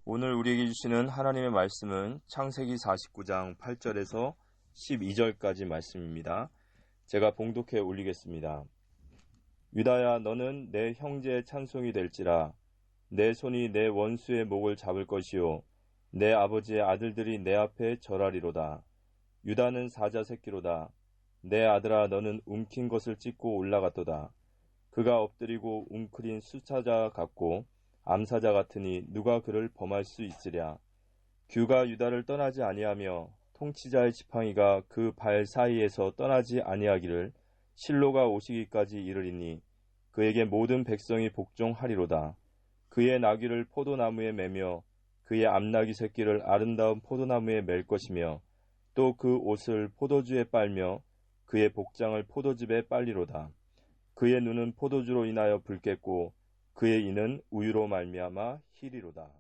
오늘 우리에게 주시는 하나님의 말씀은 창세기 49장 8절에서 12절까지 말씀입니다. 제가 봉독해 올리겠습니다. 유다야, 너는 내 형제의 찬송이 될지라. 내 손이 내 원수의 목을 잡을 것이요 내 아버지의 아들들이 내 앞에 절하리로다. 유다는 사자 새끼로다. 내 아들아, 너는 움킨 것을 찢고 올라갔도다. 그가 엎드리고 웅크린 수사자 같고 암사자 같으니 누가 그를 범할 수 있으랴. 규가 유다를 떠나지 아니하며 통치자의 지팡이가 그 발 사이에서 떠나지 아니하기를 실로가 오시기까지 이르리니 그에게 모든 백성이 복종하리로다. 그의 나귀를 포도나무에 매며 그의 암나귀 새끼를 아름다운 포도나무에 맬 것이며 또 그 옷을 포도주에 빨며 그의 복장을 포도즙에 빨리로다. 그의 눈은 포도주로 인하여 붉겠고 그의 이는 우유로 말미암아 희리로다.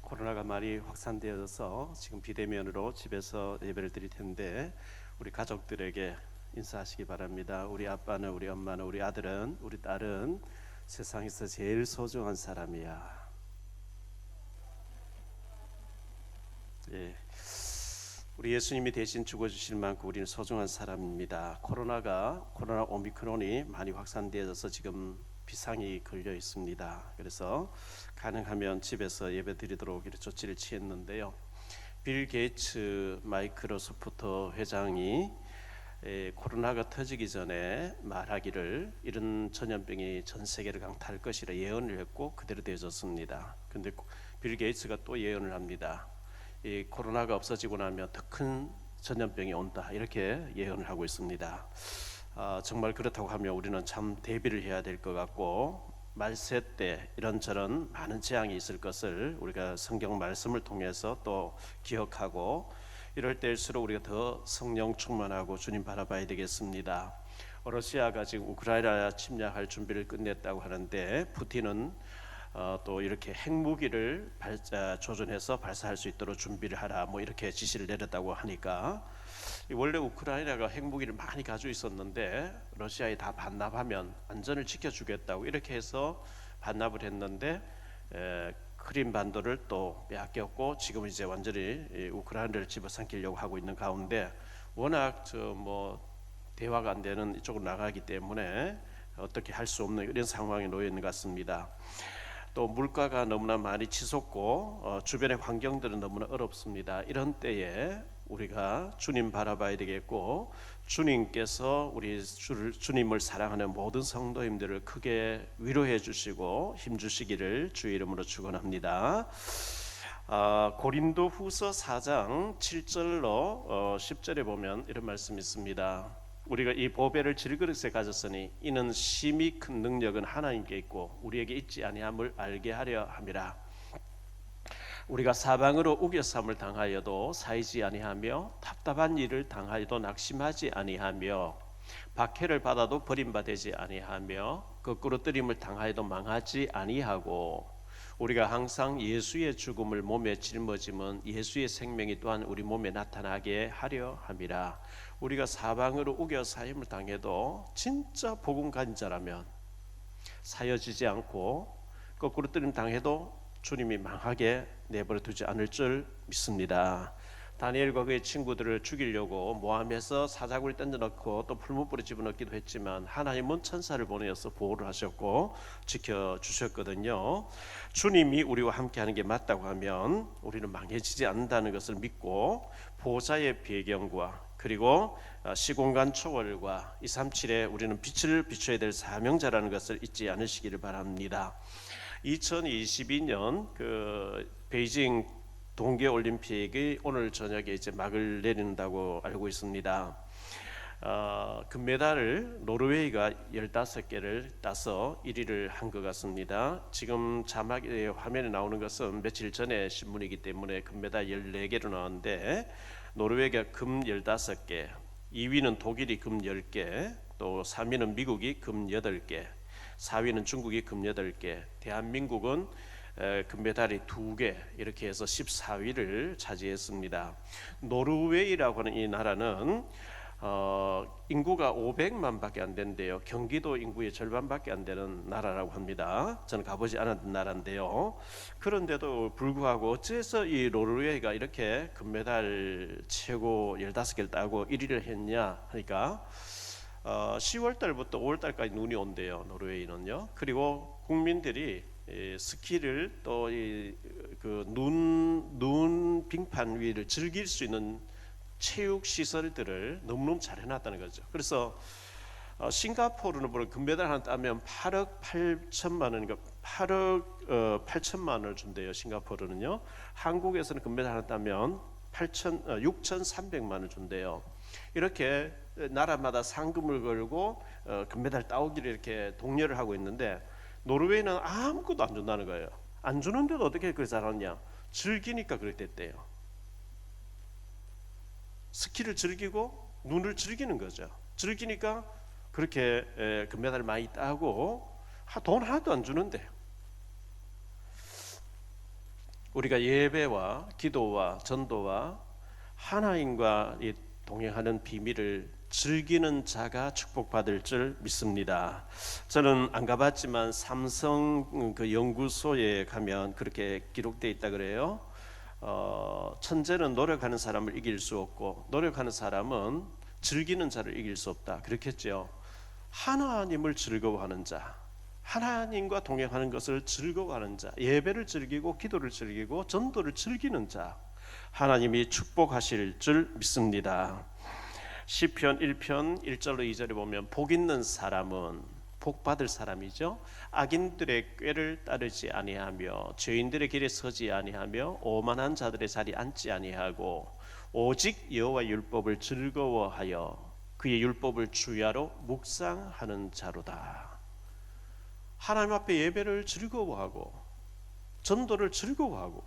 코로나가 많이 확산되어서 지금 비대면으로 집에서 예배를 드릴 텐데 우리 가족들에게 인사하시기 바랍니다. 우리 아빠는, 우리 엄마는, 우리 아들은, 우리 딸은 세상에서 제일 소중한 사람이야. 우리 예수님이 대신 죽어주실 만큼 우리는 소중한 사람입니다. 코로나 오미크론이 많이 확산되어서 지금 비상이 걸려 있습니다. 그래서 가능하면 집에서 예배 드리도록 이렇게 조치를 취했는데요. 빌 게이츠 마이크로소프트 회장이 코로나가 터지기 전에 말하기를 이런 전염병이 전 세계를 강타할 것이라 예언을 했고 그대로 되어졌습니다. 그런데 빌 게이츠가 또 예언을 합니다. 이 코로나가 없어지고 나면 더 큰 전염병이 온다, 이렇게 예언을 하고 있습니다. 정말 그렇다고 하면 우리는 참 대비를 해야 될 것 같고, 말세 때 이런저런 많은 재앙이 있을 것을 우리가 성경 말씀을 통해서 또 기억하고, 이럴 때일수록 우리가 더 성령 충만하고 주님 바라봐야 되겠습니다. 러시아가 지금 우크라이나 침략할 준비를 끝냈다고 하는데, 푸틴은 또 이렇게 핵무기를 조준해서 발사할 수 있도록 준비를 하라, 이렇게 지시를 내렸다고 하니까, 원래 우크라이나가 핵무기를 많이 가지고 있었는데 러시아에 다 반납하면 안전을 지켜주겠다고 이렇게 해서 반납을 했는데 크림 반도를 또 빼앗겼고, 지금 이제 완전히 우크라이나를 집어삼키려고 하고 있는 가운데, 워낙 대화가 안 되는 이쪽으로 나가기 때문에 어떻게 할 수 없는 이런 상황에 놓여 있는 것 같습니다. 또 물가가 너무나 많이 치솟고 주변의 환경들은 너무나 어렵습니다. 이런 때에 우리가 주님 바라봐야 되겠고, 주님께서 주님을 사랑하는 모든 성도님들을 크게 위로해 주시고 힘 주시기를 주의 이름으로 축원합니다. 고린도 후서 4장 7절로 10절에 보면 이런 말씀이 있습니다. 우리가 이 보배를 질그릇에 가졌으니 이는 심히 큰 능력은 하나님께 있고 우리에게 있지 아니함을 알게 하려 함이라. 우리가 사방으로 우겨삼을 당하여도 사이지 아니하며 답답한 일을 당하여도 낙심하지 아니하며 박해를 받아도 버림받지 아니하며 거꾸로 뜨림을 당하여도 망하지 아니하고, 우리가 항상 예수의 죽음을 몸에 짊어지면 예수의 생명이 또한 우리 몸에 나타나게 하려 함이라. 우리가 사방으로 우겨 사임을 당해도 진짜 복음 가진 자라면 사여지지 않고 거꾸로 뜨림 당해도 주님이 망하게 내버려 두지 않을 줄 믿습니다. 다니엘과 그의 친구들을 죽이려고 모함에서 사자굴 던져넣고 또 풀무불에 집어넣기도 했지만 하나님은 천사를 보내어서 보호를 하셨고 지켜주셨거든요. 주님이 우리와 함께하는 게 맞다고 하면 우리는 망해지지 않는다는 것을 믿고, 보좌의 배경과 그리고 시공간 초월과 237에 우리는 빛을 비춰야 될 사명자라는 것을 잊지 않으시기를 바랍니다. 2022년 베이징 동계올림픽이 오늘 저녁에 이제 막을 내린다고 알고 있습니다. 금메달을 노르웨이가 15개를 따서 1위를 한 것 같습니다. 지금 자막에 화면에 나오는 것은 며칠 전에 신문이기 때문에 금메달 14개로 나왔는데, 노르웨이가 금 15개, 2위는 독일이 금 10개, 또 3위는 미국이 금 8개, 4위는 중국이 금 8개, 대한민국은 금메달이 2개, 이렇게 해서 14위를 차지했습니다. 노르웨이라고 하는 이 나라는 인구가 500만밖에 안 된대요. 경기도 인구의 절반밖에 안 되는 나라라고 합니다. 저는 가보지 않았던 나라인데요. 그런데도 불구하고 어째서 이 노르웨이가 이렇게 금메달 최고 15개를 따고 1위를 했냐 하니까 10월 달부터 5월 달까지 눈이 온대요. 노르웨이는요. 그리고 국민들이 스키를 또 그 눈 빙판 위를 즐길 수 있는 체육 시설들을 너무너무 잘 해놨다는 거죠. 그래서 싱가포르는 보면 금메달 하나 따면 8억 8천만 원인가 8억 8천만 원을 준대요. 싱가포르는요. 한국에서는 금메달 하나 따면 6,300만 원을 준대요. 이렇게 나라마다 상금을 걸고 금메달 따오기를 이렇게 독려를 하고 있는데 노르웨이는 아무것도 안 준다는 거예요. 안 주는데도 어떻게 그렇게 잘하냐? 즐기니까 그렇게 됐대요. 스키를 즐기고 눈을 즐기는 거죠. 즐기니까 그렇게 금메달을 많이 따고 돈 하나도 안 주는데 우리가 예배와 기도와 전도와 하나님과 동행하는 비밀을 즐기는 자가 축복받을 줄 믿습니다. 저는 안 가봤지만 삼성 그 연구소에 가면 그렇게 기록되어 있다 그래요. 천재는 노력하는 사람을 이길 수 없고 노력하는 사람은 즐기는 자를 이길 수 없다. 그렇겠죠. 하나님을 즐거워하는 자, 하나님과 동행하는 것을 즐거워하는 자, 예배를 즐기고 기도를 즐기고 전도를 즐기는 자, 하나님이 축복하실 줄 믿습니다. 시편 1편 1절로 2절에 보면 복 있는 사람은 복 받을 사람이죠. 악인들의 꾀를 따르지 아니하며 죄인들의 길에 서지 아니하며 오만한 자들의 자리에 앉지 아니하고 오직 여호와의 율법을 즐거워하여 그의 율법을 주야로 묵상하는 자로다. 하나님 앞에 예배를 즐거워하고 전도를 즐거워하고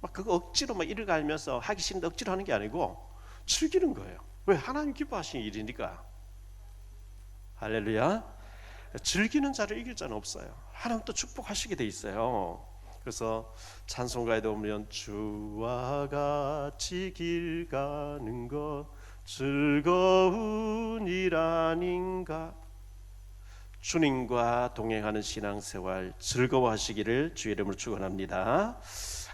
막 그거 억지로 막 이를 갈면서 하기 싫은데 억지로 하는 게 아니고 즐기는 거예요. 왜? 하나님 기뻐하시는 일이니까. 할렐루야. 즐기는 자를 이길 자는 없어요. 하나님 또 축복하시게 돼 있어요. 그래서 찬송가에도 보면 주와 같이 길 가는 것 즐거운 일 아닌가. 주님과 동행하는 신앙생활 즐거워하시기를 주의 이름으로 축원합니다.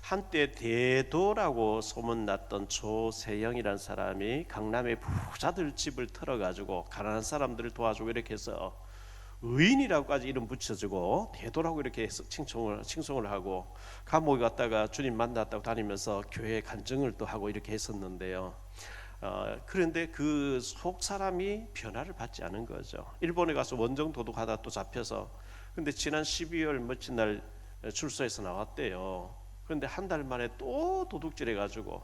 한때 대도라고 소문났던 조세영이라는 사람이 강남의 부자들 집을 털어가지고 가난한 사람들을 도와주고 이렇게 해서 의인이라고까지 이름 붙여주고 대도라고 이렇게 해서 칭송을 하고 감옥에 갔다가 주님 만났다고 다니면서 교회 간증을 또 하고 이렇게 했었는데요. 그런데 그 속 사람이 변화를 받지 않은 거죠. 일본에 가서 원정 도둑하다 또 잡혀서 근데 지난 12월 며칠 날 출소해서 나왔대요. 그런데 한 달 만에 또 도둑질 해가지고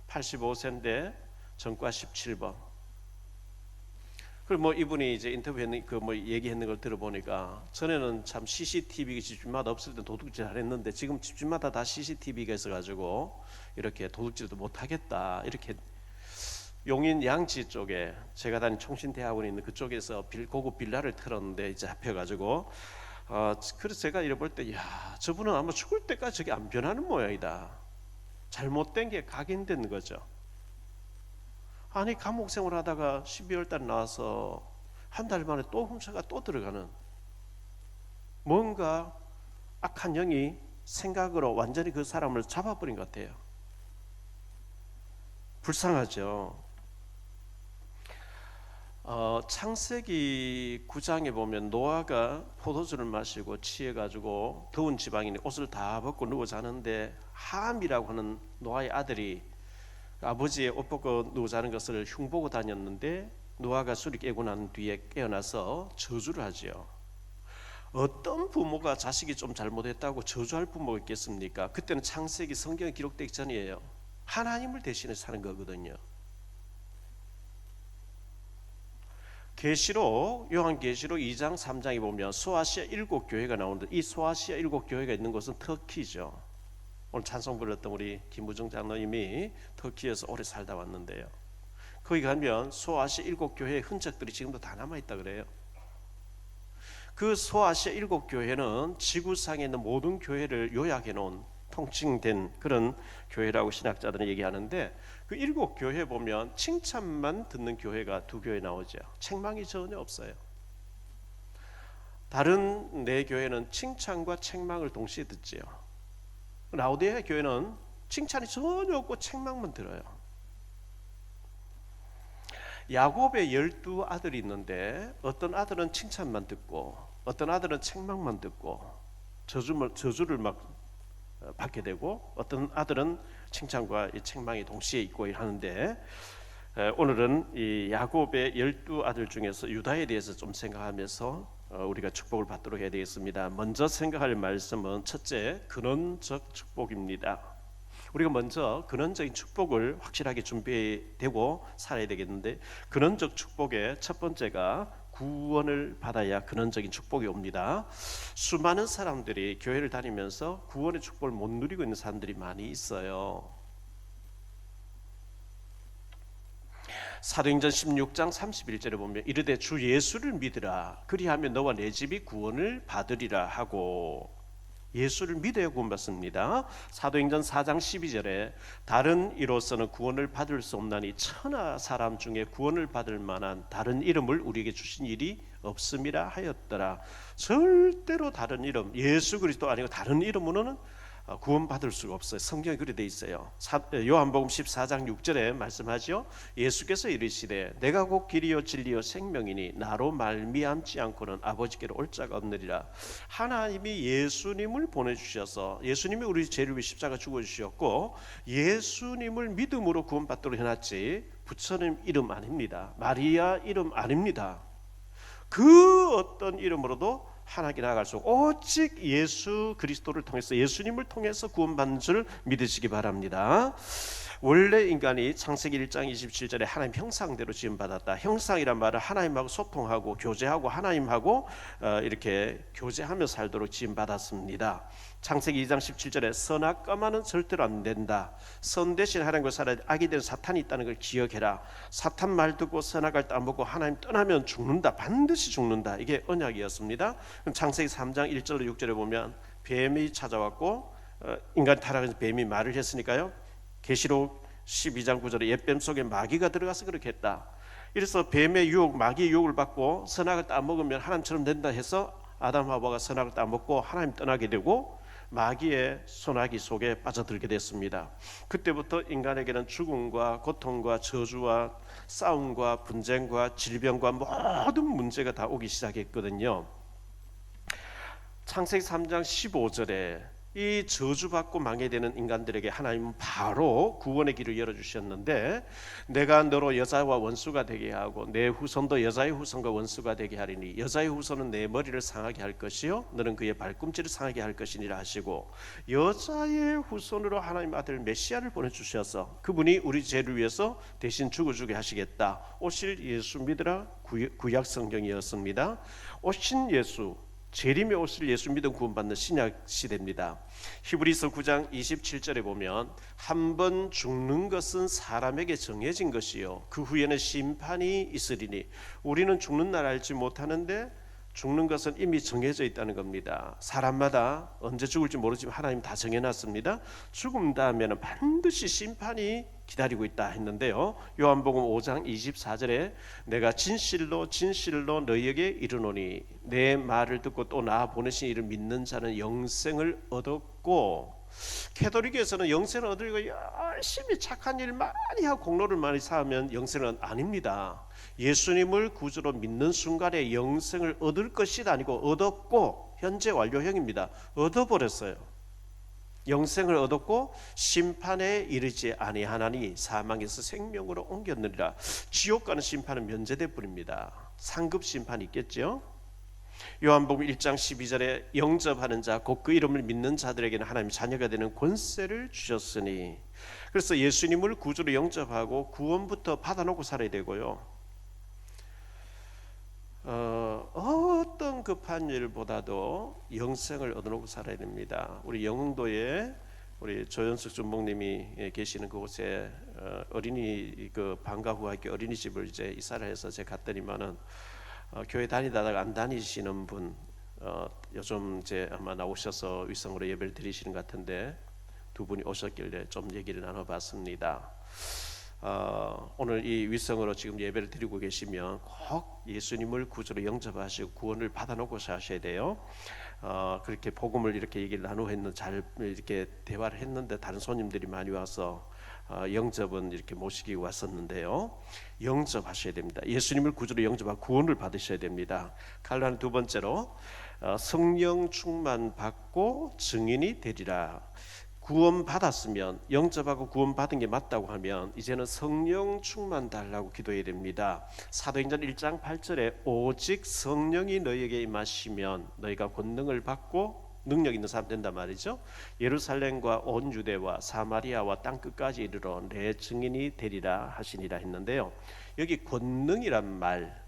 85세인데 전과 17번. 그리고 뭐 이분이 이제 인터뷰했는 그 뭐 얘기했는 걸 들어보니까 전에는 참 CCTV가 집집마다 없을 때 도둑질 안 했는데 지금 집집마다 다 CCTV가 있어가지고 이렇게 도둑질도 못 하겠다 이렇게. 용인 양지 쪽에 제가 다닌 총신대학원에 있는 그쪽에서 고급 빌라를 틀었는데 이제 잡혀가지고 그래서 제가 이래 볼 때 야 저분은 아마 죽을 때까지 저게 안 변하는 모양이다. 잘못된 게 각인된 거죠. 아니 감옥 생활하다가 12월 달 나와서 한 달 만에 또 훔쳐가 또 들어가는 뭔가 악한 영이 생각으로 완전히 그 사람을 잡아버린 것 같아요. 불쌍하죠. 창세기 9장에 보면 노아가 포도주를 마시고 취해가지고 더운 지방이니 옷을 다 벗고 누워 자는데 함이라고 하는 노아의 아들이 아버지의 옷 벗고 누워 자는 것을 흉보고 다녔는데 노아가 술이 깨고 난 뒤에 깨어나서 저주를 하지요. 어떤 부모가 자식이 좀 잘못했다고 저주할 부모가 있겠습니까? 그때는 창세기 성경에 기록되기 전이에요. 하나님을 대신해 사는 거거든요. 계시록 요한계시록 2장 3장에 보면 소아시아 7교회가 나오는데 이 소아시아 7교회가 있는 곳은 터키죠. 오늘 찬송 불렀던 우리 김우정 장로님이 터키에서 오래 살다 왔는데요. 거기 가면 소아시아 7교회의 흔적들이 지금도 다 남아있다 그래요. 그 소아시아 7교회는 지구상에 있는 모든 교회를 요약해 놓은 통칭된 그런 교회라고 신학자들은 얘기하는데, 그 7교회 보면 칭찬만 듣는 교회가 2교회 나오죠. 책망이 전혀 없어요. 다른 4교회는 칭찬과 책망을 동시에 듣지요. 라오디게아 교회는 칭찬이 전혀 없고 책망만 들어요. 야곱의 12아들이 있는데 어떤 아들은 칭찬만 듣고 어떤 아들은 책망만 듣고 저주를 막 받게 되고, 어떤 아들은 칭찬과 이 책망이 동시에 있고 하는데, 오늘은 이 야곱의 12아들 중에서 유다에 대해서 좀 생각하면서 우리가 축복을 받도록 해야 되겠습니다. 먼저 생각할 말씀은 첫째, 근원적 축복입니다. 우리가 먼저 근원적인 축복을 확실하게 준비되고 살아야 되겠는데, 근원적 축복의 첫 번째가 구원을 받아야 근원적인 축복이 옵니다. 수많은 사람들이 교회를 다니면서 구원의 축복을 못 누리고 있는 사람들이 많이 있어요. 사도행전 16장 31절에 보면 이르되 주 예수를 믿으라, 그리하면 너와 내 집이 구원을 받으리라 하고, 예수를 믿어야 구원받습니다. 사도행전 4장 12절에 다른 이로서는 구원을 받을 수 없나니 천하 사람 중에 구원을 받을 만한 다른 이름을 우리에게 주신 일이 없음이라 하였더라. 절대로 다른 이름, 예수 그리스도 아니고 다른 이름으로는 구원받을 수가 없어요. 성경에 그렇게 돼 있어요. 요한복음 14장 6절에 말씀하죠. 예수께서 이르시되 내가 곧 길이요 진리요 생명이니 나로 말미암지 않고는 아버지께로 올 자가 없느니라. 하나님이 예수님을 보내주셔서, 예수님이 우리 죄를 위해 십자가 죽어주셨고 예수님을 믿음으로 구원받도록 해놨지, 부처님 이름 아닙니다. 마리아 이름 아닙니다. 그 어떤 이름으로도 하나님께 나아갈 수 없고 오직 예수 그리스도를 통해서, 예수님을 통해서 구원받는 줄 믿으시기 바랍니다. 원래 인간이 창세기 1장 27절에 하나님 형상대로 지음받았다. 형상이란 말은 하나님하고 소통하고 교제하고 하나님하고 이렇게 교제하며 살도록 지음받았습니다. 창세기 2장 17절에 선악과만은 절대로 안 된다. 선 대신 하나님과 살아야 악이 된 사탄이 있다는 걸 기억해라. 사탄 말 듣고 선악을 따먹고 하나님 떠나면 죽는다. 반드시 죽는다. 이게 언약이었습니다. 창세기 3장 1절로 6절에 보면 뱀이 찾아왔고 인간 타락해서 뱀이 말을 했으니까요. 계시록 12장 9절에 옛뱀 속에 마귀가 들어가서 그렇게 했다. 이래서 뱀의 유혹, 마귀의 유혹을 받고 선악을 따먹으면 하나님처럼 된다 해서 아담 하와가 선악을 따먹고 하나님 떠나게 되고 마귀의 소나기 속에 빠져들게 됐습니다. 그때부터 인간에게는 죽음과 고통과 저주와 싸움과 분쟁과 질병과 모든 문제가 다 오기 시작했거든요. 창세기 3장 15절에 이 저주받고 망해되는 인간들에게 하나님은 바로 구원의 길을 열어주셨는데, 내가 너로 여자와 원수가 되게 하고 내 후손도 여자의 후손과 원수가 되게 하리니 여자의 후손은 내 머리를 상하게 할 것이요 너는 그의 발꿈치를 상하게 할 것이니라 하시고, 여자의 후손으로 하나님 아들 메시아를 보내주셔서 그분이 우리 죄를 위해서 대신 죽어주게 하시겠다. 오실 예수 믿으라 구약 성경이었습니다. 오신 예수, 재림에 오실 예수 믿음 구원받는 신약 시대입니다. 히브리서 9장 27절에 보면 한 번 죽는 것은 사람에게 정해진 것이요 그 후에는 심판이 있으리니 우리는 죽는 날 알지 못하는데 죽는 것은 이미 정해져 있다는 겁니다. 사람마다 언제 죽을지 모르지만 하나님 다 정해놨습니다. 죽음 다음에는 반드시 심판이 기다리고 있다 했는데요. 요한복음 5장 24절에 내가 진실로 진실로 너희에게 이르노니 내 말을 듣고 또 나 보내신 이를 믿는 자는 영생을 얻었고, 캐톨릭에서는 영생을 얻으려고 열심히 착한 일 많이 하고 공로를 많이 쌓으면 영생은 아닙니다. 예수님을 구주로 믿는 순간에 영생을 얻을 것이 아니고 얻었고, 현재 완료형입니다. 얻어버렸어요. 영생을 얻었고 심판에 이르지 아니하나니 사망에서 생명으로 옮겼느니라. 지옥 가는 심판은 면제될 뿐입니다. 상급 심판이 있겠죠. 요한복음 1장 12절에 영접하는 자 곧 그 이름을 믿는 자들에게는 하나님의 자녀가 되는 권세를 주셨으니, 그래서 예수님을 구주로 영접하고 구원부터 받아놓고 살아야 되고요. 어떤 급한 일보다도 영생을 얻어놓고 살아야 됩니다. 우리 영흥도에 우리 조현숙 준목님이 계시는 그곳에 어린이 그 방과 후 학교 어린이집을 이제 이사를 해서 제가 갔더니만은 교회 다니다가 안 다니시는 분 요즘 이제 아마 나오셔서 위성으로 예배를 드리시는 것 같은데, 두 분이 오셨길래 좀 얘기를 나눠봤습니다. 오늘 이 위성으로 지금 예배를 드리고 계시면 꼭 예수님을 구주로 영접하시고 구원을 받아놓고 사셔야 돼요. 그렇게 복음을 이렇게 얘기를 나누었는데 잘 이렇게 대화를 했는데 다른 손님들이 많이 와서 영접은 이렇게 모시기 왔었는데요. 영접하셔야 됩니다. 예수님을 구주로 영접하고 구원을 받으셔야 됩니다. 갈라는 두 번째로 성령 충만 받고 증인이 되리라. 구원 받았으면 영접하고 구원 받은 게 맞다고 하면 이제는 성령 충만 달라고 기도해야 됩니다. 사도행전 1장 8절에 오직 성령이 너희에게 임하시면 너희가 권능을 받고 능력 있는 사람 된단 말이죠. 예루살렘과 온 유대와 사마리아와 땅 끝까지 이르러 내 증인이 되리라 하시니라 했는데요. 여기 권능이란 말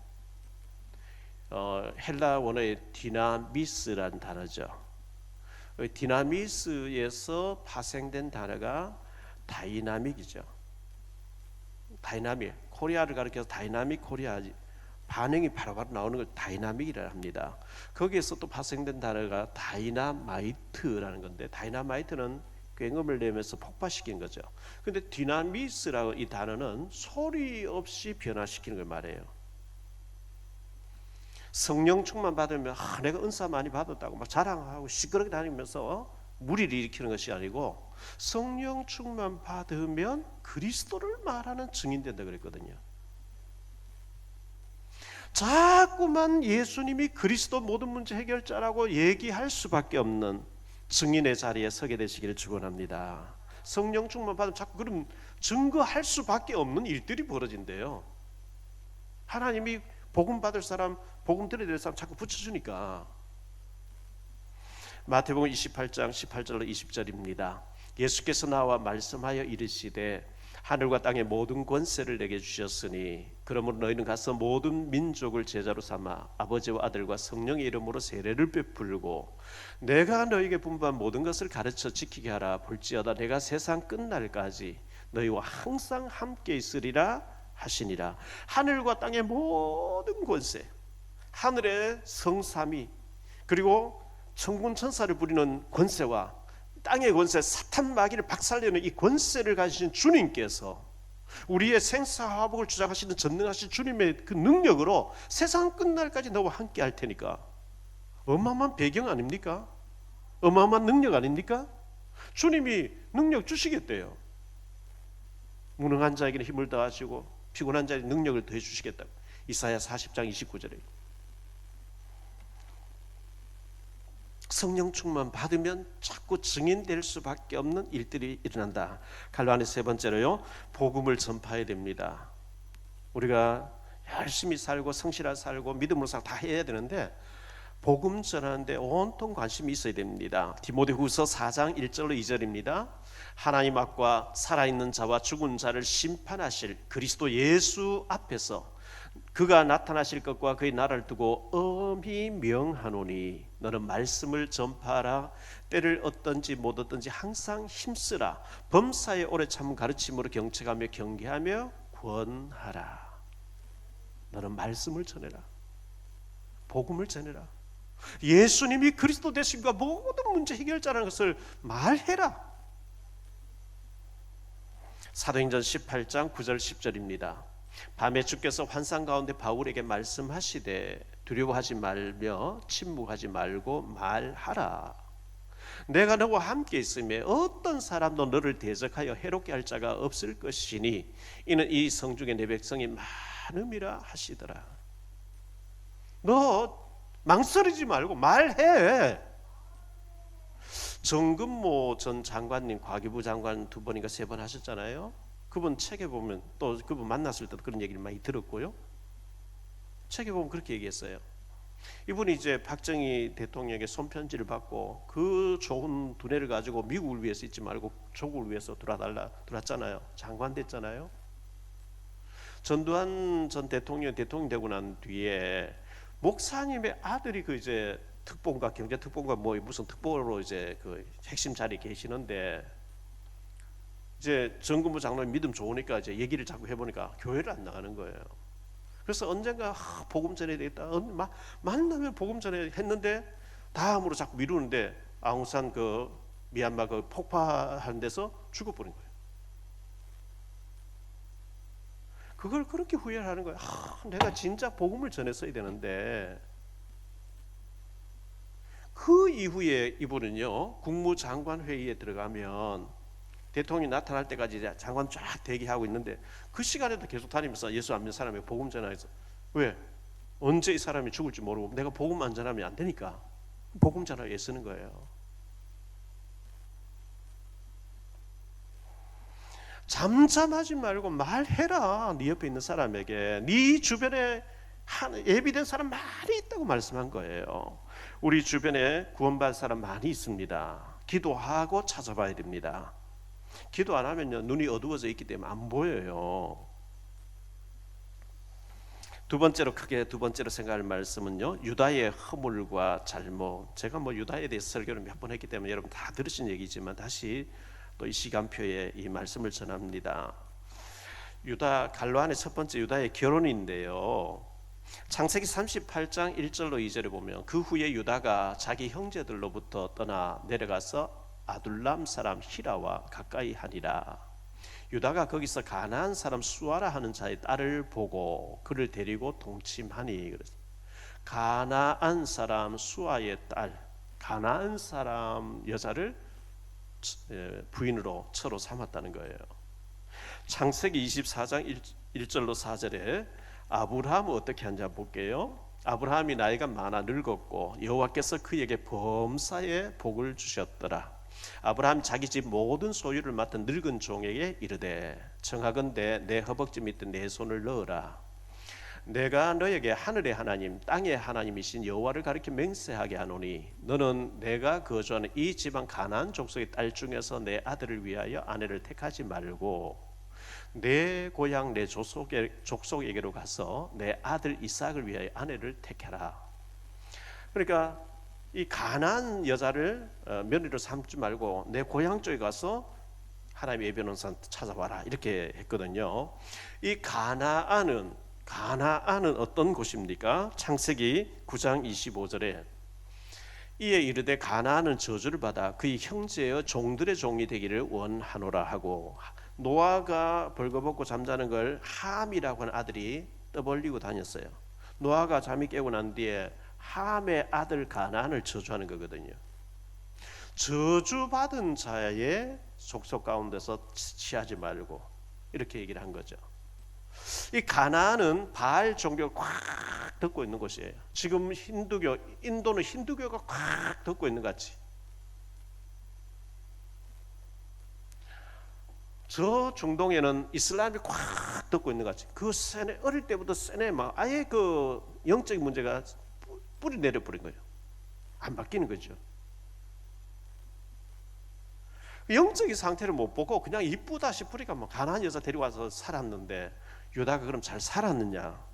헬라 원어의 디나미스란 단어죠. 디나미스에서 파생된 단어가 다이나믹이죠. 다이나믹, 코리아를 가리켜서 다이나믹 코리아, 반응이 바로바로 나오는 걸 다이나믹이라 합니다. 거기에서 또 파생된 단어가 다이나마이트라는 건데, 다이나마이트는 굉음을 내면서 폭발시킨 거죠. 근데 디나미스라고 이 단어는 소리 없이 변화시키는 걸 말해요. 성령 충만 받으면 내가 은사 많이 받았다고 막 자랑하고 시끄럽게 다니면서 무리를 일으키는 것이 아니고, 성령 충만 받으면 그리스도를 말하는 증인 된다 그랬거든요. 자꾸만 예수님이 그리스도 모든 문제 해결자라고 얘기할 수밖에 없는 증인의 자리에 서게 되시기를 축원합니다. 성령 충만 받으면 자꾸 그럼 증거할 수밖에 없는 일들이 벌어진대요. 하나님이 복음 받을 사람, 복음 들어야 될 사람 자꾸 붙여주니까. 마태복음 28장 18절로 20절입니다. 예수께서 나와 말씀하여 이르시되 하늘과 땅의 모든 권세를 내게 주셨으니 그러므로 너희는 가서 모든 민족을 제자로 삼아 아버지와 아들과 성령의 이름으로 세례를 베풀고 내가 너희에게 분부한 모든 것을 가르쳐 지키게 하라. 볼지어다 내가 세상 끝날까지 너희와 항상 함께 있으리라 하시니라. 하늘과 땅의 모든 권세, 하늘의 성삼위, 그리고 천군 천사를 부리는 권세와 땅의 권세, 사탄 마귀를 박살내는 이 권세를 가지신 주님께서 우리의 생사화복을 주장하시는 전능하신 주님의 그 능력으로 세상 끝날까지 너와 함께 할 테니까 어마어마한 배경 아닙니까? 어마어마한 능력 아닙니까? 주님이 능력 주시겠대요. 무능한 자에게는 힘을 더하시고 피곤한 자에게 능력을 더해 주시겠다고. 이사야 40장 29절에 성령 충만 받으면 자꾸 증인될 수밖에 없는 일들이 일어난다. 갈로안의 세 번째로요, 복음을 전파해야 됩니다. 우리가 열심히 살고 성실하게 살고 믿음으로 살고 다 해야 되는데 복음 전하는데 온통 관심이 있어야 됩니다. 디모데후서 4장 1절로 2절입니다. 하나님 앞과 살아있는 자와 죽은 자를 심판하실 그리스도 예수 앞에서 그가 나타나실 것과 그의 나라를 두고 엄히 명하노니 너는 말씀을 전파하라. 때를 얻든지 못 얻든지 항상 힘쓰라. 범사에 오래 참 가르침으로 경책하며 경계하며 권하라. 너는 말씀을 전해라. 복음을 전해라. 예수님이 그리스도 되심과 모든 문제 해결자라는 것을 말해라. 사도행전 18장 9절 10절입니다. 밤에 주께서 환상 가운데 바울에게 말씀하시되 두려워하지 말며 침묵하지 말고 말하라. 내가 너와 함께 있으며 어떤 사람도 너를 대적하여 해롭게 할 자가 없을 것이니 이는 이 성중에 내 백성이 많음이라 하시더라. 너 망설이지 말고 말해. 정근모 전 장관님, 과기부 장관 2번인가 3번 하셨잖아요. 그분 책에 보면, 또 그분 만났을 때도 그런 얘기를 많이 들었고요. 책에 보면 그렇게 얘기했어요. 이분이 이제 박정희 대통령에게 손편지를 받고 그 좋은 두뇌를 가지고 미국을 위해서 있지 말고 조국을 위해서 들어왔잖아요. 장관 됐잖아요. 전두환 전 대통령 되고 난 뒤에 목사님의 아들이 그 이제 특보인가 경제특보인가 뭐 무슨 특보로 이제 그 핵심 자리에 계시는데 이제 정근부 장로님 믿음 좋으니까 이제 얘기를 자꾸 해보니까 교회를 안 나가는 거예요. 그래서 언젠가 복음 전해야 되겠다. 만나면 복음 전해 했는데 다음으로 자꾸 미루는데 아웅산 그 미얀마 그 폭파하는 데서 죽어버린 거예요. 그걸 그렇게 후회를 하는 거예요. 내가 진짜 복음을 전했어야 되는데. 그 이후에 이분은요, 국무장관 회의에 들어가면 대통령이 나타날 때까지 이제 장관 쫙 대기하고 있는데 그 시간에도 계속 다니면서 예수 안 믿는 사람에게 복음 전하면서, 왜? 언제 이 사람이 죽을지 모르고 내가 복음 안 전하면 안 되니까 복음 전하에 애쓰는 거예요. 잠잠하지 말고 말해라. 네 옆에 있는 사람에게. 네 주변에 예비된 사람 많이 있다고 말씀한 거예요. 우리 주변에 구원받을 사람 많이 있습니다. 기도하고 찾아봐야 됩니다. 기도 안 하면요, 눈이 어두워져 있기 때문에 안 보여요. 두 번째로 생각할 말씀은요, 유다의 허물과 잘못. 제가 유다에 대해서 설교를 몇 번 했기 때문에 여러분 다 들으신 얘기지만 다시 또 이 시간표에 이 말씀을 전합니다. 유다 갈로안의 첫 번째 유다의 결혼인데요. 창세기 38장 1절로 2절에 보면 그 후에 유다가 자기 형제들로부터 떠나 내려가서 아둘람 사람 히라와 가까이 하니라. 유다가 거기서 가나안 사람 수아라 하는 자의 딸을 보고 그를 데리고 동침하니. 가나안 사람 수아의 딸, 가나안 사람 여자를 부인으로 처로 삼았다는 거예요. 창세기 24장 1절로 4절에 아브라함은 어떻게 하는지 한번 볼게요. 아브라함이 나이가 많아 늙었고 여호와께서 그에게 범사에 복을 주셨더라. 아브라함이 자기 집 모든 소유를 맡은 늙은 종에게 이르되 청하건대 내 허벅지 밑에 내 손을 넣어라. 내가 너에게 하늘의 하나님 땅의 하나님이신 여호와를 가리켜 맹세하게 하노니 너는 내가 거주하는 이 지방 가나안 족속의 딸 중에서 내 아들을 위하여 아내를 택하지 말고 내 고향 내 족속에게로 가서 내 아들 이삭을 위하여 아내를 택해라. 그러니까 이 가나안 여자를 며느리로 삼지 말고 내 고향 쪽에 가서 하나님의 예비한 산 찾아와라, 이렇게 했거든요. 이 가나안은 어떤 곳입니까? 창세기 9장 25절에 이에 이르되 가나안은 저주를 받아 그의 형제의 종들의 종이 되기를 원하노라 하고, 노아가 벌거벗고 잠자는 걸 함이라고 하는 아들이 떠벌리고 다녔어요. 노아가 잠이 깨고 난 뒤에 함의 아들 가나안을 저주하는 거거든요. 저주받은 자의 족속 가운데서 취하지 말고, 이렇게 얘기를 한 거죠. 이 가나안은 바알 종교가 꽉 덮고 있는 곳이에요. 지금 인도는 힌두교가 꽉 덮고 있는 것 같이. 저 중동에는 이슬람이 꽉 덮고 있는 것 같이. 그 세뇌, 어릴 때부터 세뇌 막 아예 그 영적인 문제가 뿌리 내려버린 거예요. 안 바뀌는 거죠. 영적인 상태를 못 보고 그냥 이쁘다 싶으니까 가나안 여자 데리고 와서 살았는데 유다가 그럼 잘 살았느냐?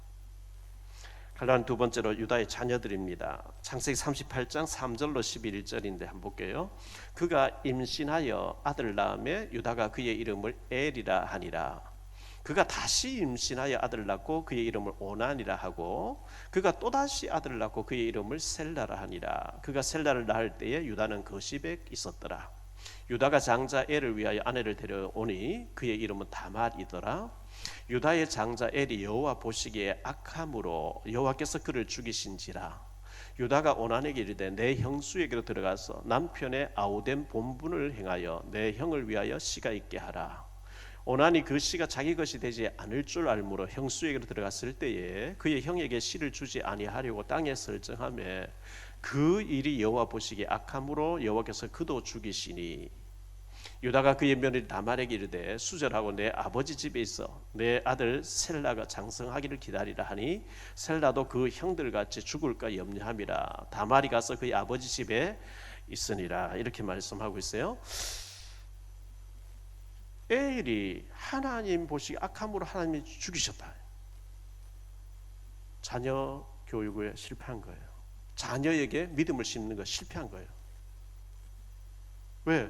갈라는 두 번째로 유다의 자녀들입니다. 창세기 38장 3절로 11절인데 한번 볼게요. 그가 임신하여 아들 낳음에 유다가 그의 이름을 엘이라 하니라. 그가 다시 임신하여 아들을 낳고 그의 이름을 오난이라 하고, 그가 또다시 아들을 낳고 그의 이름을 셀라라 하니라. 그가 셀라를 낳을 때에 유다는 거십에 있었더라. 유다가 장자 엘을 위하여 아내를 데려오니 그의 이름은 다말이더라. 유다의 장자 엘이 여호와 보시기에 악함으로 여호와께서 그를 죽이신지라. 유다가 오난에게 이르되 내 형수에게로 들어가서 남편의 아우된 본분을 행하여 내 형을 위하여 씨가 있게 하라. 오난이 그 씨가 자기 것이 되지 않을 줄 알므로 형수에게로 들어갔을 때에 그의 형에게 씨를 주지 아니하려고 땅에 설정하며 그 일이 여호와 보시기에 악함으로 여호와께서 그도 죽이시니, 유다가 그의 며느리 다말에게 이르되 수절하고 내 아버지 집에 있어 내 아들 셀라가 장성하기를 기다리라 하니, 셀라도 그 형들같이 죽을까 염려함이라. 다말이 가서 그의 아버지 집에 있으니라. 이렇게 말씀하고 있어요. 엘이 하나님 보시기 악함으로 하나님이 죽이셨다. 자녀 교육에 실패한 거예요. 자녀에게 믿음을 심는 거 실패한 거예요. 왜?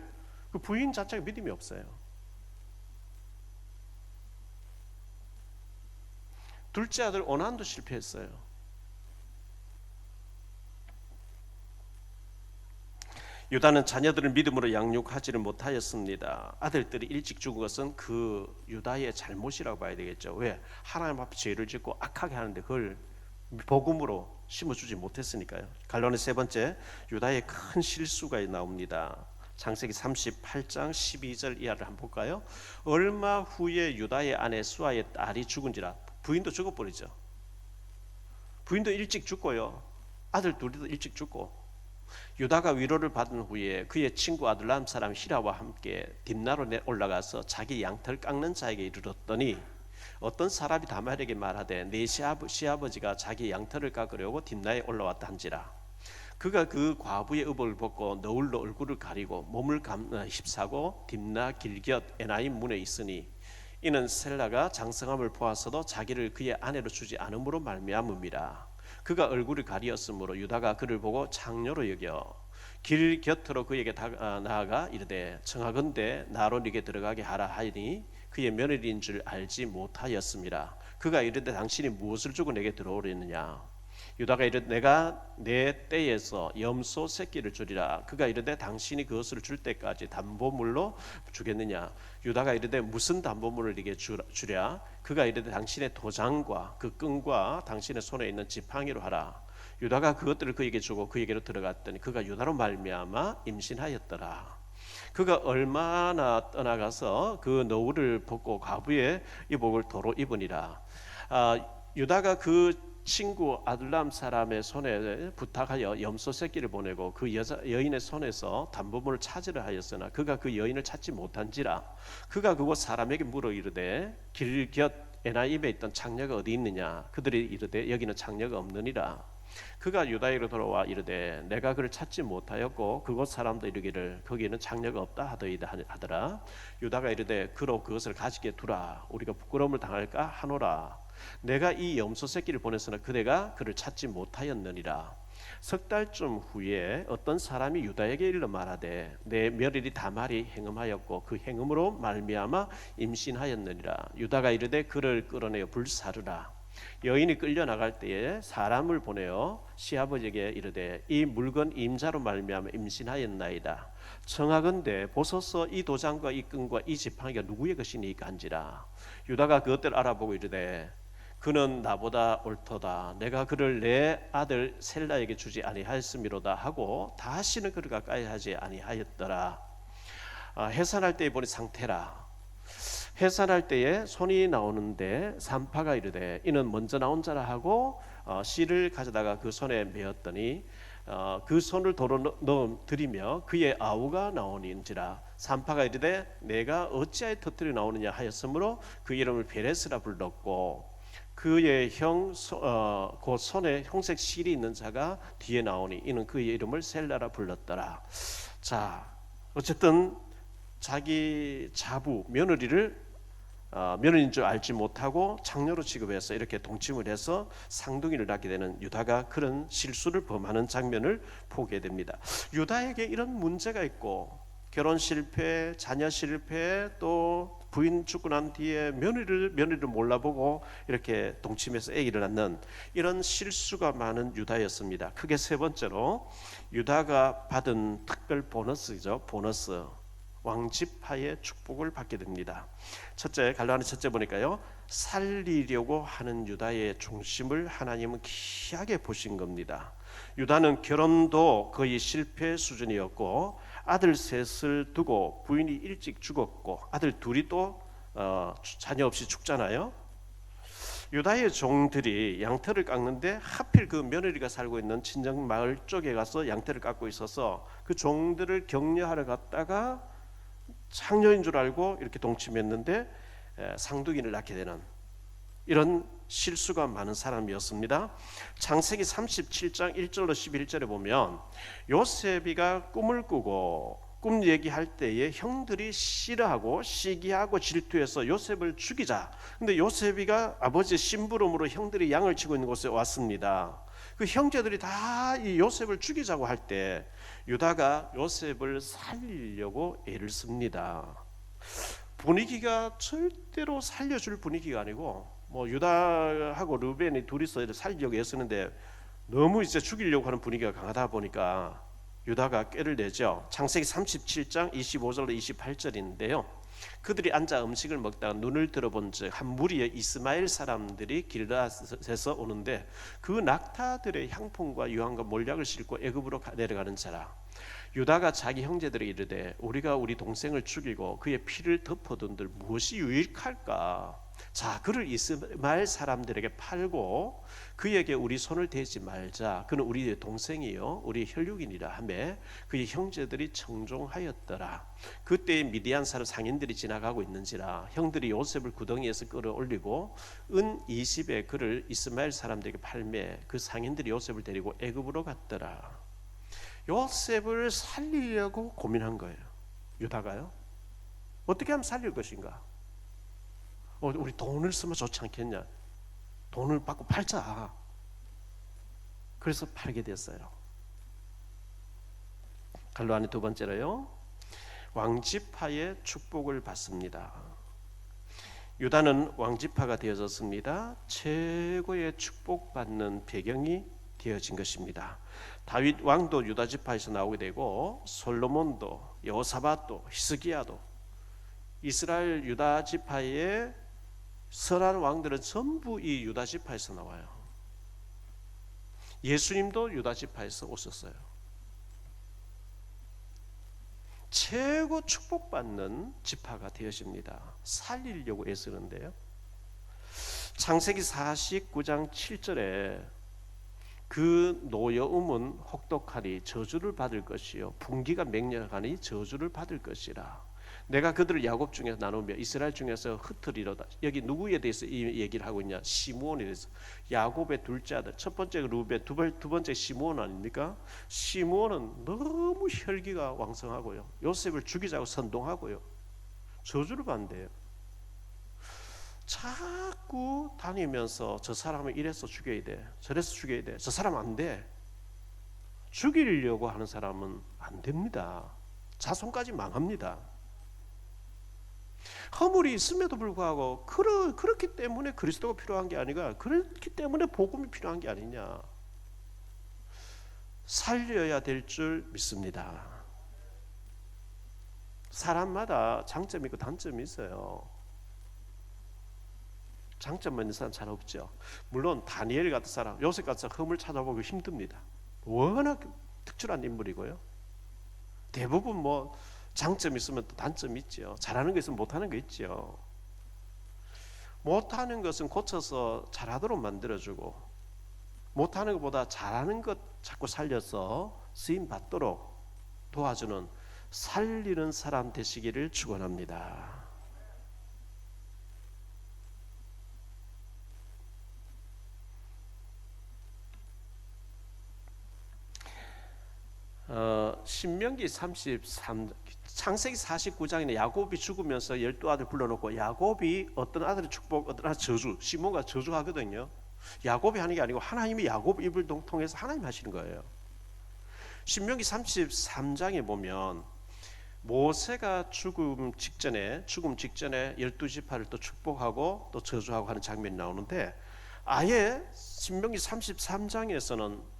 그 부인 자체가 믿음이 없어요. 둘째 아들 오난도 실패했어요. 유다는 자녀들을 믿음으로 양육하지를 못하였습니다. 아들들이 일찍 죽은 것은 그 유다의 잘못이라고 봐야 되겠죠. 왜? 하나님 앞에 죄를 짓고 악하게 하는데 그걸 복음으로 심어주지 못했으니까요. 갈라디아 세 번째, 유다의 큰 실수가 나옵니다. 창세기 38장 12절 이하를 한번 볼까요? 얼마 후에 유다의 아내 수아의 딸이 죽은지라. 부인도 죽어버리죠. 부인도 일찍 죽고요. 아들 둘이도 일찍 죽고. 유다가 위로를 받은 후에 그의 친구 아둘람 사람 히라와 함께 딥나로 올라가서 자기 양털 깎는 자에게 이르렀더니 어떤 사람이 다말에게 말하되 네 시아버지가 자기 양털을 깎으려고 딥나에 올라왔다 한지라. 그가 그 과부의 의복을 벗고 너울로 얼굴을 가리고 몸을 휩싸고 딥나 길곁 에나임 문에 있으니 이는 셀라가 장성함을 보았어도 자기를 그의 아내로 주지 않음으로 말미암음이라. 그가 얼굴을 가리었으므로 유다가 그를 보고 창녀로 여겨 길 곁으로 그에게 나아가 이르되 청하건대 나로 네게 들어가게 하라 하니 그의 며느리인 줄 알지 못하였습니다. 그가 이르되 당신이 무엇을 주고 내게 들어오려느냐. 유다가 이르되 내가 내 떼에서 염소 새끼를 주리라. 그가 이르되 당신이 그것을 줄 때까지 담보물로 주겠느냐. 유다가 이르되 무슨 담보물을 네게 주랴. 그가 이르되 당신의 도장과 그 끈과 당신의 손에 있는 지팡이로 하라. 유다가 그것들을 그에게 주고 그에게로 들어갔더니 그가 유다로 말미암아 임신하였더라. 그가 얼마나 떠나가서 그 너울을 벗고 과부의 의복을 도로 입으니라. 유다가 그 친구 아둘람 사람의 손에 부탁하여 염소 새끼를 보내고 그 여인의 손에서 담보물을 찾으려 하였으나 그가 그 여인을 찾지 못한지라. 그가 그곳 사람에게 물어 이르되 길 곁 에나임에 있던 창녀가 어디 있느냐. 그들이 이르되 여기는 창녀가 없느니라. 그가 유다에로 돌아와 이르되 내가 그를 찾지 못하였고 그곳 사람도 이르기를 거기에는 창녀가 없다 하더라. 유다가 이르되 그로 그것을 가지게 두라. 우리가 부끄러움을 당할까 하노라. 내가 이 염소 새끼를 보냈으나 그대가 그를 찾지 못하였느니라. 석 달쯤 후에 어떤 사람이 유다에게 일러 말하되 내 며느리 다말이 행음하였고 그 행음으로 말미암아 임신하였느니라. 유다가 이르되 그를 끌어내어 불사르라. 여인이 끌려 나갈 때에 사람을 보내어 시아버지에게 이르되 이 물건 임자로 말미암아 임신하였나이다. 청하건대 보소서 이 도장과 이 끈과 이 지팡이가 누구의 것이니까 한지라. 유다가 그것들을 알아보고 이르되 그는 나보다 옳도다. 내가 그를 내 아들 셀라에게 주지 아니하였음이로다 하고 다시는 그를 가까이 하지 아니하였더라. 해산할 때에 보니 상태라. 해산할 때에 손이 나오는데 산파가 이르되 이는 먼저 나온 자라 하고 씨를 가져다가 그 손에 메었더니 그 손을 도로 넣어들이며 그의 아우가 나오니인지라. 산파가 이르되 내가 어찌하여 터뜨려 나오느냐 하였으므로 그 이름을 베레스라 불렀고 그의 곧 손에 홍색 실이 있는 자가 뒤에 나오니 이는 그의 이름을 셀라라 불렀더라. 자, 어쨌든 자기 자부 며느리를 며느리인 줄 알지 못하고 창녀로 취급해서 이렇게 동침을 해서 쌍둥이를 낳게 되는 유다가 그런 실수를 범하는 장면을 보게 됩니다. 유다에게 이런 문제가 있고 결혼 실패, 자녀 실패, 또 부인 죽고 난 뒤에 며느리를 몰라보고 이렇게 동침해서 아기를 낳는 이런 실수가 많은 유다였습니다. 크게 세 번째로 유다가 받은 특별 보너스죠. 보너스. 왕집하의 축복을 받게 됩니다. 첫째, 갈라디아 첫째 보니까요. 살리려고 하는 유다의 중심을 하나님은 귀하게 보신 겁니다. 유다는 결혼도 거의 실패 수준이었고 아들 셋을 두고 부인이 일찍 죽었고 아들 둘이 또 자녀 없이 죽잖아요. 유다의 종들이 양털을 깎는데 하필 그 며느리가 살고 있는 친정 마을 쪽에 가서 양털을 깎고 있어서 그 종들을 격려하러 갔다가 창녀인 줄 알고 이렇게 동침했는데 상둥이를 낳게 되는 이런 실수가 많은 사람이었습니다. 창세기 37장 1절로 11절에 보면 요셉이가 꿈을 꾸고 꿈 얘기할 때에 형들이 싫어하고 시기하고 질투해서 요셉을 죽이자. 근데 요셉이가 아버지 심부름으로 형들이 양을 치고 있는 곳에 왔습니다. 그 형제들이 다 이 요셉을 죽이자고 할 때 유다가 요셉을 살리려고 애를 씁니다. 분위기가 절대로 살려줄 분위기가 아니고 뭐 유다하고 르벤이 둘이서 살리려고 애쓰는데 너무 이제 죽이려고 하는 분위기가 강하다 보니까 유다가 꾀를 내죠. 창세기 37장 25절로 28절인데요. 그들이 앉아 음식을 먹다가 눈을 들어본 즉 한 무리의 이스마엘 사람들이 길르앗에서 오는데 그 낙타들의 향품과 유황과 몰약을 싣고 애굽으로 내려가는 자라. 유다가 자기 형제들에게 이르되 우리가 우리 동생을 죽이고 그의 피를 덮어둔들 무엇이 유익할까? 자, 그를 이스마엘 사람들에게 팔고 그에게 우리 손을 대지 말자. 그는 우리의 동생이요 우리 혈육이니라 하매 그의 형제들이 청종하였더라. 그때 미디안 사람 상인들이 지나가고 있는지라 형들이 요셉을 구덩이에서 끌어올리고 은 20에 그를 이스마엘 사람들에게 팔매 그 상인들이 요셉을 데리고 애굽으로 갔더라. 요셉을 살리려고 고민한 거예요. 유다가요. 어떻게 하면 살릴 것인가? 우리 돈을 쓰면 좋지 않겠냐? 돈을 받고 팔자. 그래서 팔게 됐어요. 갈로 안에 두 번째로요. 왕지파의 축복을 받습니다. 유다는 왕지파가 되어졌습니다. 최고의 축복받는 배경이 되어진 것입니다. 다윗 왕도 유다 지파에서 나오게 되고 솔로몬도 여호사밧도 히스기야도 이스라엘 유다 지파의 선한 왕들은 전부 이 유다 지파에서 나와요. 예수님도 유다 지파에서 오셨어요. 최고 축복받는 지파가 되어집니다. 살리려고 애쓰는데요. 창세기 49장 7절에 그 노여움은 혹독하니 저주를 받을 것이요 분기가 맹렬하니 저주를 받을 것이라. 내가 그들을 야곱 중에서 나누며 이스라엘 중에서 흩으리로다. 여기 누구에 대해서 이 얘기를 하고 있냐? 시므온에 대해서. 야곱의 둘째 아들, 첫 번째가 루벤, 두 번째 시므온 아닙니까? 시므온은 너무 혈기가 왕성하고요, 요셉을 죽이자고 선동하고요, 저주를 받는데요. 자꾸 다니면서 저 사람을 이래서 죽여야 돼, 저래서 죽여야 돼, 저 사람 안 돼. 죽이려고 하는 사람은 안 됩니다. 자손까지 망합니다. 허물이 있음에도 불구하고 그렇기 때문에 그리스도가 필요한 게 아니라 그렇기 때문에 복음이 필요한 게 아니냐. 살려야 될 줄 믿습니다. 사람마다 장점이 있고 단점이 있어요. 장점만 있는 사람 잘 없죠. 물론 다니엘 같은 사람, 요셉 같은 사람 허물 찾아보기 힘듭니다. 워낙 특출한 인물이고요. 대부분 뭐 장점이 있으면 또 단점이 있죠. 잘하는 거 있으면 못하는 거 있죠. 못하는 것은 고쳐서 잘하도록 만들어주고, 못하는 것보다 잘하는 것 자꾸 살려서 쓰임 받도록 도와주는 살리는 사람 되시기를 축원합니다. 신명기 33, 창세기 49장에는 야곱이 죽으면서 12아들 불러놓고 야곱이 어떤 아들의 축복, 어떤 아들 저주, 시몬과 저주하거든요. 야곱이 하는 게 아니고 하나님이 야곱 입을 통해서 하나님 하시는 거예요. 신명기 33장에 보면 모세가 죽음 직전에 12지파를 또 축복하고 또 저주하고 하는 장면이 나오는데, 아예 신명기 33장에서는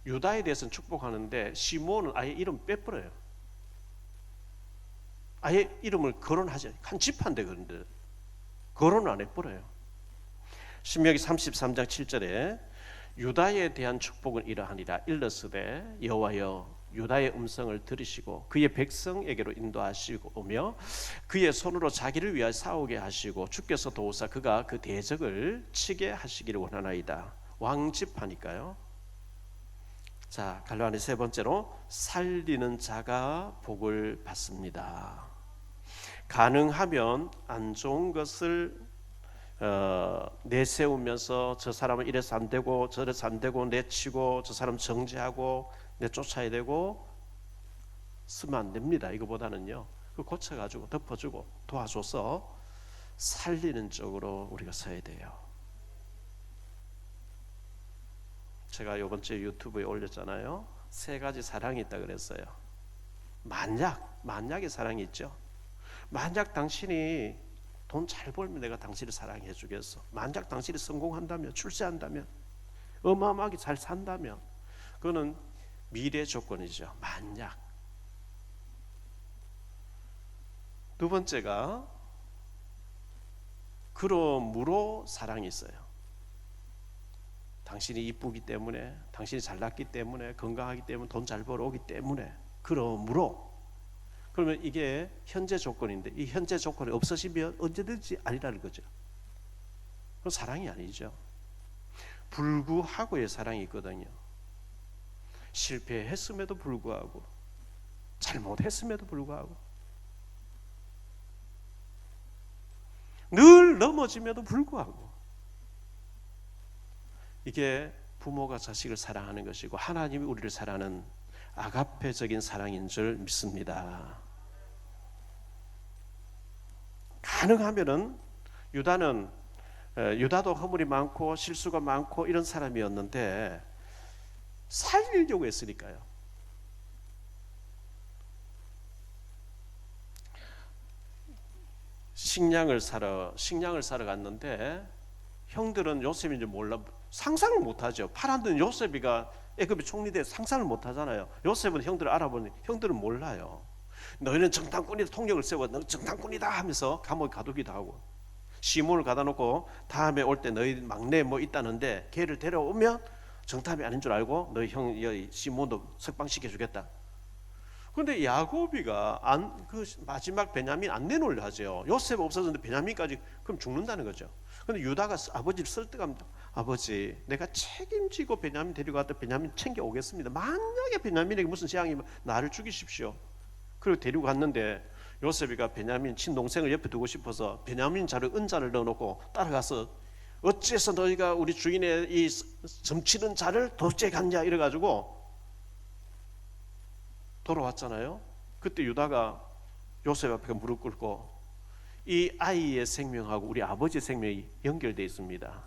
유다에 대해서는 축복하는데 시므온은 아예 이름 빼버려요. 아예 이름을 거론하지, 한 지파인데 그런데 거론을 안 해버려요. 신명기 33장 7절에 유다에 대한 축복은 이러하니라. 일러스되 여호와여 유다의 음성을 들으시고 그의 백성에게로 인도하시고 오며 그의 손으로 자기를 위하여 싸우게 하시고 주께서 도우사 그가 그 대적을 치게 하시기를 원하나이다. 왕지파니까요. 자, 갈로안의 세 번째로 살리는 자가 복을 받습니다. 가능하면 안 좋은 것을 내세우면서 저 사람은 이래서 안 되고 저래서 안 되고 내치고 저 사람 정죄하고 내쫓아야 되고 쓰면 안 됩니다. 이거보다는요, 그 고쳐가지고 덮어주고 도와줘서 살리는 쪽으로 우리가 서야 돼요. 제가 이번 주에 유튜브에 올렸잖아요. 3가지 사랑이 있다 그랬어요. 만약의 사랑이 있죠. 만약 당신이 돈 잘 벌면 내가 당신을 사랑해 주겠어. 만약 당신이 성공한다면, 출세한다면, 어마어마하게 잘 산다면, 그거는 미래 조건이죠. 만약. 두 번째가 그러므로 사랑이 있어요. 당신이 이쁘기 때문에, 당신이 잘났기 때문에, 건강하기 때문에, 돈 잘 벌어오기 때문에, 그러므로. 그러면 이게 현재 조건인데 이 현재 조건이 없어지면 언제든지 아니라는 거죠. 그건 사랑이 아니죠. 불구하고의 사랑이 있거든요. 실패했음에도 불구하고, 잘못했음에도 불구하고, 늘 넘어짐에도 불구하고, 이게 부모가 자식을 사랑하는 것이고 하나님이 우리를 사랑하는 아가페적인 사랑인 줄 믿습니다. 가능하면은 유다도 허물이 많고 실수가 많고 이런 사람이었는데 살리려고 했으니까요. 식량을 사러 갔는데 형들은 요셉인지 몰라 상상을 못하죠. 파란든 요셉이가 애굽의 총리대 상상을 못하잖아요. 요셉은 형들을 알아보니 형들은 몰라요. 너희는 정탐꾼이다, 통역을 세워 너 정탐꾼이다 하면서 감옥에 가두기도 하고, 시몬을 가다 놓고 다음에 올 때 너희 막내 뭐 있다는데 걔를 데려오면 정탐이 아닌 줄 알고 너희 형 시몬도 석방시켜 주겠다. 그런데 야곱이가 그 마지막 베냐민 안 내놓으려 하죠. 요셉 없어졌는데 베냐민까지 그럼 죽는다는 거죠. 그런데 유다가 아버지를 설득합니다. 아버지, 내가 책임지고 베냐민 데리고 갔다 베냐민 챙겨 오겠습니다. 만약에 베냐민에게 무슨 재앙이면 나를 죽이십시오. 그리고 데리고 갔는데 요셉이가 베냐민 친동생을 옆에 두고 싶어서 베냐민 자를 은자를 넣어놓고 따라가서 어째서 너희가 우리 주인의 이 점치는 자를 도저히 갔냐 이래가지고 돌아왔잖아요. 그때 유다가 요셉 앞에 무릎 꿇고 이 아이의 생명하고 우리 아버지의 생명이 연결되어 있습니다.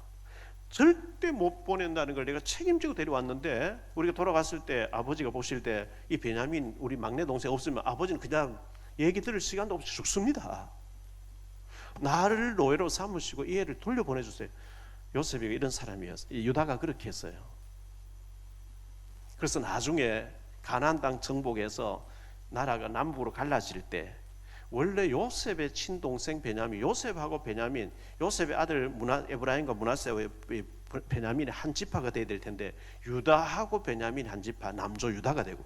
절대 못 보낸다는 걸 내가 책임지고 데려왔는데 우리가 돌아갔을 때 아버지가 보실 때 이 베냐민 우리 막내 동생 없으면 아버지는 그냥 얘기 들을 시간도 없이 죽습니다. 나를 노예로 삼으시고 이 애를 돌려보내주세요. 요셉이 이런 사람이었어요. 유다가 그렇게 했어요. 그래서 나중에 가나안 땅 정복에서 나라가 남북으로 갈라질 때 원래 요셉의 친동생 베냐민, 요셉하고 베냐민, 요셉의 아들 에브라임과 므낫세와 베냐민의 한 지파가 돼야 될 텐데 유다하고 베냐민 한 지파, 남조 유다가 되고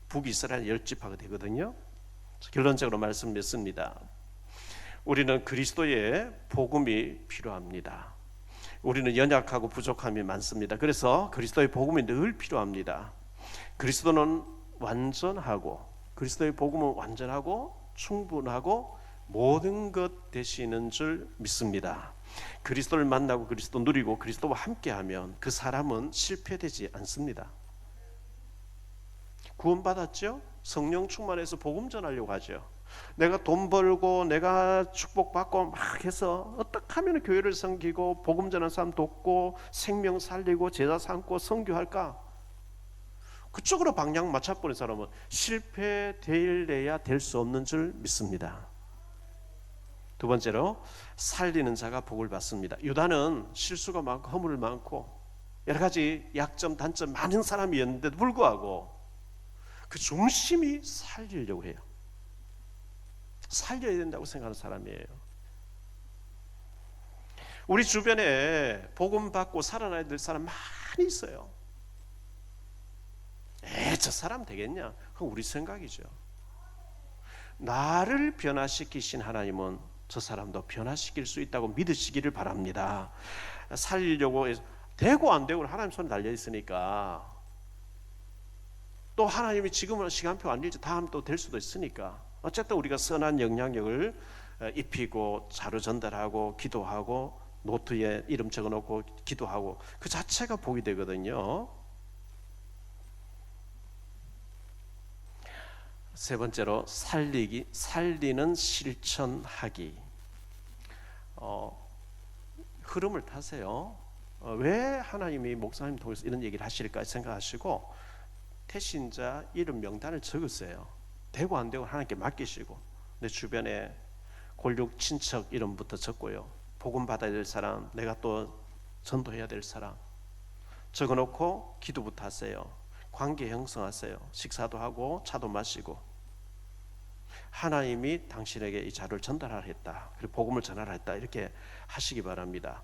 북이스라엘 10지파가 되거든요. 결론적으로 말씀드렸습니다. 우리는 그리스도의 복음이 필요합니다. 우리는 연약하고 부족함이 많습니다. 그래서 그리스도의 복음이 늘 필요합니다. 그리스도는 완전하고, 그리스도의 복음은 완전하고 충분하고 모든 것 되시는 줄 믿습니다. 그리스도를 만나고 그리스도 누리고 그리스도와 함께하면 그 사람은 실패되지 않습니다. 구원받았죠? 성령 충만해서 복음 전하려고 하죠. 내가 돈 벌고 내가 축복받고 막 해서 어떻게 하면 교회를 섬기고 복음 전하는 사람 돕고 생명 살리고 제자 삼고 선교할까? 그쪽으로 방향 맞춰버린 사람은 실패될래야 될 수 없는 줄 믿습니다. 두 번째로 살리는 자가 복을 받습니다. 유다는 실수가 많고 허물 많고 여러 가지 약점 단점 많은 사람이었는데도 불구하고 그 중심이 살리려고 해요. 살려야 된다고 생각하는 사람이에요. 우리 주변에 복음 받고 살아나야 될 사람 많이 있어요. 저 사람 되겠냐? 그건 우리 생각이죠. 나를 변화시키신 하나님은 저 사람도 변화시킬 수 있다고 믿으시기를 바랍니다. 살리려고 되고 안 되고 하나님 손에 달려 있으니까, 또 하나님이 지금은 시간표 안 일지 다음 또 될 수도 있으니까 어쨌든 우리가 선한 영향력을 입히고 자료 전달하고 기도하고 노트에 이름 적어놓고 기도하고 그 자체가 복이 되거든요. 세 번째로 살리는 실천하기. 흐름을 타세요. 왜 하나님이 목사님 통해서 이런 얘기를 하실까 생각하시고 태신자 이름 명단을 적으세요. 되고 안 되고 하나님께 맡기시고 내 주변에 골육 친척 이름부터 적고요. 복음 받아야 될 사람, 내가 또 전도해야 될 사람 적어놓고 기도부터 하세요. 관계 형성하세요. 식사도 하고 차도 마시고 하나님이 당신에게 이 자료를 전달하라 했다. 그리고 복음을 전하라 했다. 이렇게 하시기 바랍니다.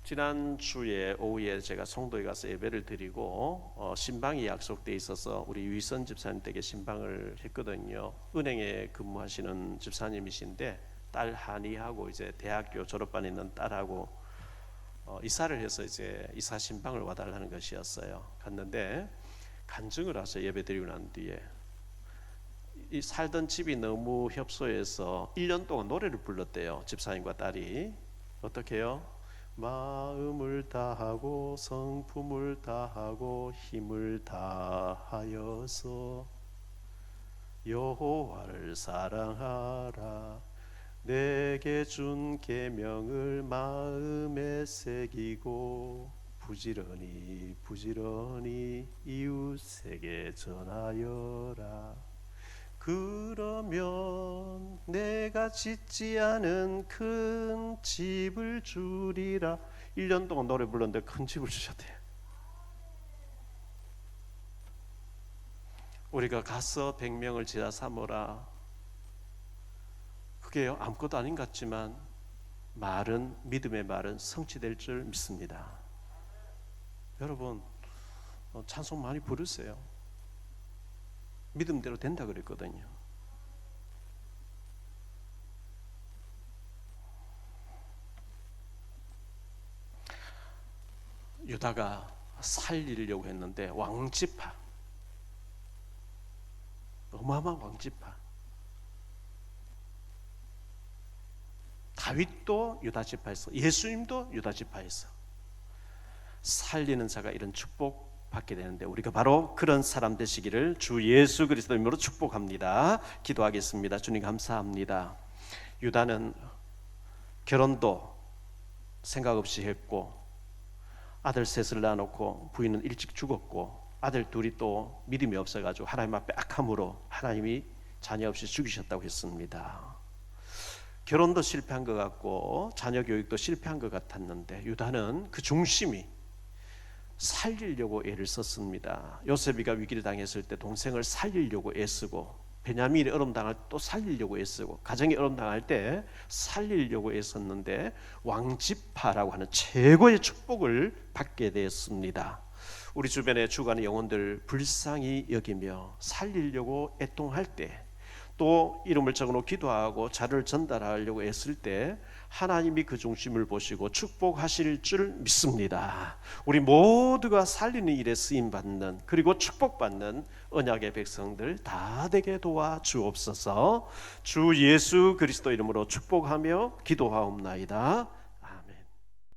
지난주에 오후에 제가 송도에 가서 예배를 드리고 신방이 약속돼 있어서 우리 유희선 집사님 댁에 신방을 했거든요. 은행에 근무하시는 집사님이신데 딸 한이하고 이제 대학교 졸업반에 있는 딸하고 이사를 해서 이제 이사 신방을 와달라는 것이었어요. 갔는데 간증을 하셔. 예배 드리고 난 뒤에 이 살던 집이 너무 협소해서 1년 동안 노래를 불렀대요. 집사님과 딸이. 어떻게 해요? 마음을 다하고 성품을 다하고 힘을 다하여서 여호와를 사랑하라. 내게 준 계명을 마음에 새기고 부지런히 이웃에게 전하여라. 그러면 내가 짓지 않은 큰 집을 주리라. 1년 동안 노래 불렀는데 큰 집을 주셨대요. 우리가 가서 100명을 제자 삼으라. 그게 아무것도 아닌 것 같지만 말은, 믿음의 말은 성취될 줄 믿습니다. 여러분 찬송 많이 부르세요. 믿음대로 된다 그랬거든요. 유다가 살리려고 했는데 왕지파, 어마어마한 왕지파. 다윗도 유다지파에서, 예수님도 유다지파에서 살리는 자가 이런 축복 받게 되는데 우리가 바로 그런 사람 되시기를 주 예수 그리스도 이름으로 축복합니다. 기도하겠습니다. 주님 감사합니다. 유다는 결혼도 생각 없이 했고 아들 셋을 낳아놓고 부인은 일찍 죽었고 아들 둘이 또 믿음이 없어가지고 하나님 앞에 악함으로 하나님이 자녀 없이 죽이셨다고 했습니다. 결혼도 실패한 것 같고 자녀 교육도 실패한 것 같았는데 유다는 그 중심이 살리려고 애를 썼습니다. 요셉이가 위기를 당했을 때 동생을 살리려고 애쓰고 베냐민이 어려움 당할 때 또 살리려고 애쓰고 가정이 어려움 당할 때 살리려고 애썼는데 왕지파라고 하는 최고의 축복을 받게 되었습니다. 우리 주변에 죽어가는 영혼들 불쌍히 여기며 살리려고 애통할 때 또 이름을 적어놓고 기도하고 자료를 전달하려고 애쓸 때 하나님이 그 중심을 보시고 축복하실 줄 믿습니다. 우리 모두가 살리는 일에 쓰임받는 그리고 축복받는 언약의 백성들 다 되게 도와주옵소서. 주 예수 그리스도 이름으로 축복하며 기도하옵나이다.